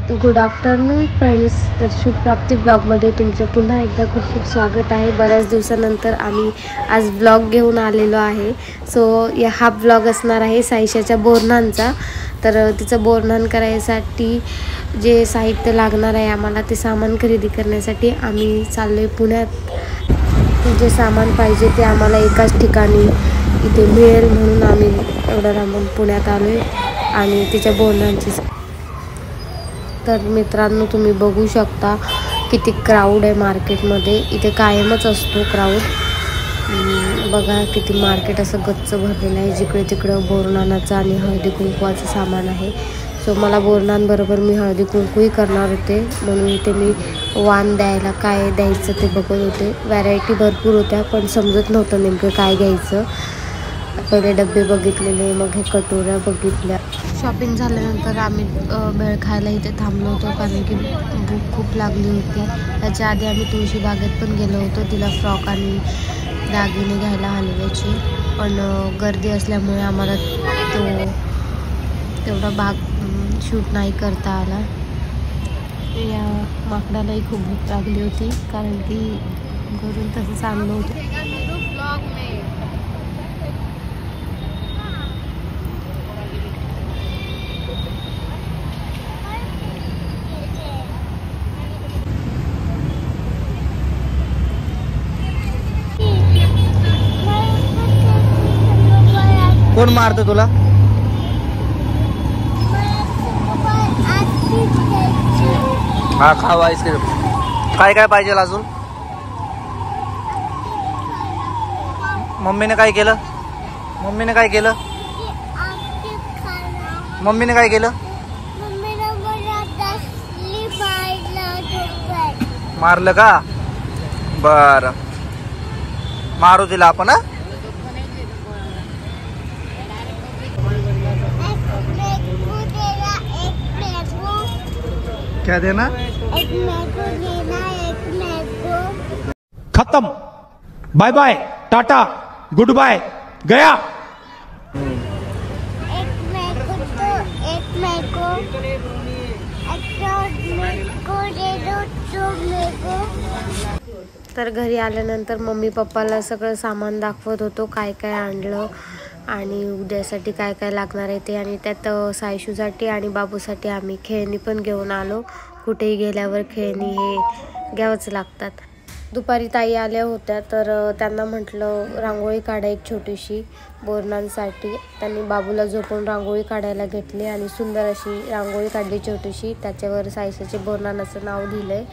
Good afternoon friends. तर शुभ प्राप्ती ब्लॉगमध्ये तुमचं पुन्हा एकदा खूप खूप स्वागत आहे. बऱ्याच दिवसानंतर आम्ही आज ब्लॉग घेऊन आलेलो आहे. सो हा ब्लॉग असणार आहे सायशाच्या बोरनांचा. तर तिचं बोरनान करायसाठी जे साहित्य लागणार आहे आम्हाला ते सामान खरेदी करण्यासाठी आम्ही चाललो आहे पुण्यात. जे सामान पाहिजे ते आम्हाला एकाच ठिकाणी इथे मिळेल म्हणून आम्ही एवढं लांबून पुण्यात आलो आहे आणि तिच्या बोरनांची. तर मित्रांनो तुम्ही बघू शकता किती क्राऊड आहे मार्केटमध्ये. इथे कायमच असतो क्राऊड. बघा किती मार्केट असं गच्च भरलेलं आहे. जिकडे तिकडं बोरनानाचं आणि हळदी कुंकवाचं सामान आहे. सो मला बोरनांबरोबर मी हळदी कुंकूही करणार होते म्हणून इथे मी वाण द्यायला काय द्यायचं ते बघत होते. व्हरायटी भरपूर होत्या पण समजत नव्हतं नेमकं काय घ्यायचं. पहिले डबे बघितलेले, मग हे कटोऱ्या बघितल्या. शॉपिंग झाल्यानंतर आम्ही भेळ खायला इथे थांबलो होतो कारण की भूक खूप लागली होती. त्याच्या आधी आम्ही तुळशी बागेत पण गेलो होतो तिला फ्रॉक आणि दागिने घ्यायला हलव्याचे. पण गर्दी असल्यामुळे आम्हाला तेवढा भाग शूट नाही करता आला. या माकडालाही खूप भूक लागली होती कारण की घरून तसंच आणलं होतं. कोण मारतो तुला? हा खावा आईस्क्रीम. काय काय पाहिजे अजून? मम्मीने काय केलं? मम्मीने काय केलं? मम्मीने काय केलं? मारलं का? बर मारू तिला आपण. क्या देना? एक मैंगो देना, एक मैंगो. खत्म. Bye bye, tata, good bye, गया. एक मैंगो तो एक मैंगो, मैंगो दे दो तो मैंगो. तर घरी आल्यानंतर मम्मी पप्पाला सगळं सामान दाखवत होतो काय काय आणलं आणि उद्यासाठी काय काय लागणार आहे ते. आणि त्यात सायशूसाठी आणि बाबूसाठी आम्ही खेळणी पण घेऊन आलो. कुठेही गेल्यावर खेळणी हे घ्यावंच लागतात. दुपारी ताई आल्या होत्या तर त्यांना म्हटलं रांगोळी काढा एक छोटीशी बोरनांसाठी. त्यांनी बाबूला झोपून रांगोळी काढायला घेतली आणि सुंदर अशी रांगोळी काढली छोटीशी. त्याच्यावर सायशाचे बोरनानाचं नाव दिलं आहे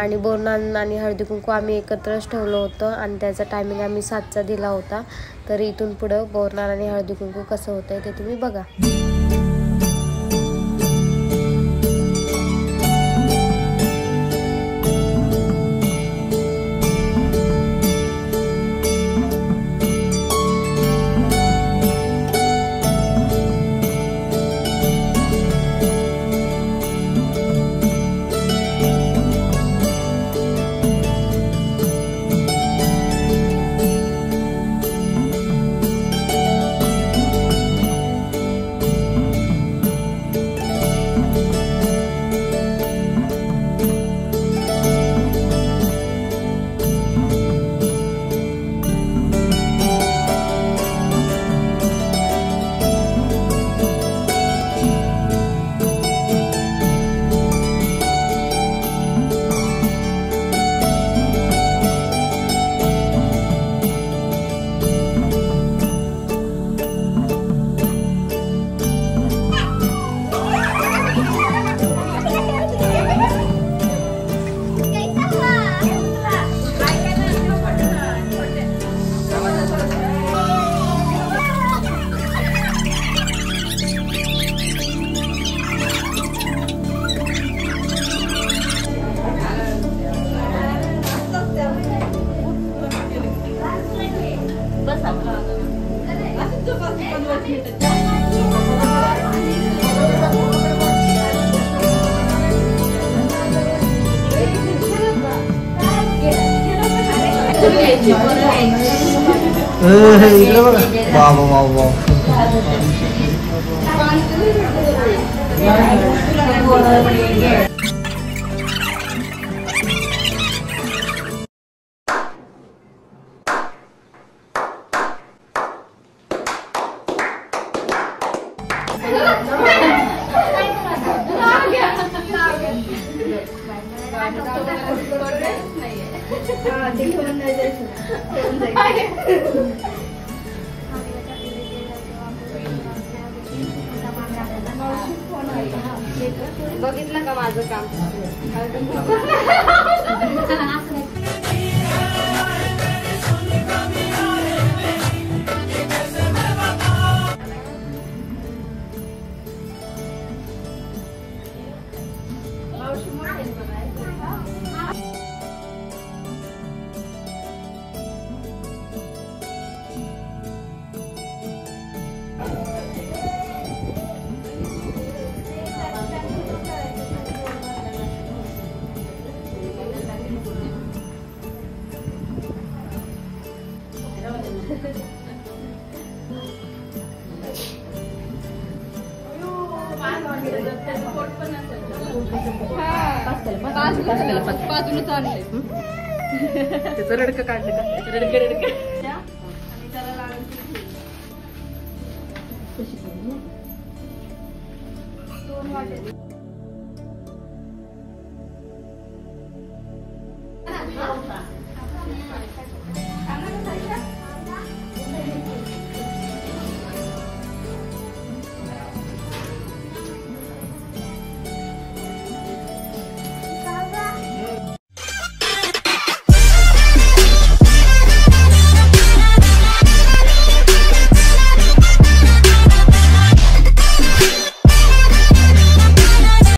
आणि बोरनान आणि हळदी कुंकू आम्ही एकत्रच ठेवलं होतं आणि त्याचा टायमिंग आम्ही 7चा दिला होता. तर इथून पुढं बोरनान आणि हळदी कुंकू कसं होतं ते तुम्ही बघा. इकडे बघा. Wow wow wow. बघितलं का माझं काम? त्याचं रडकं काढलं का? रडकं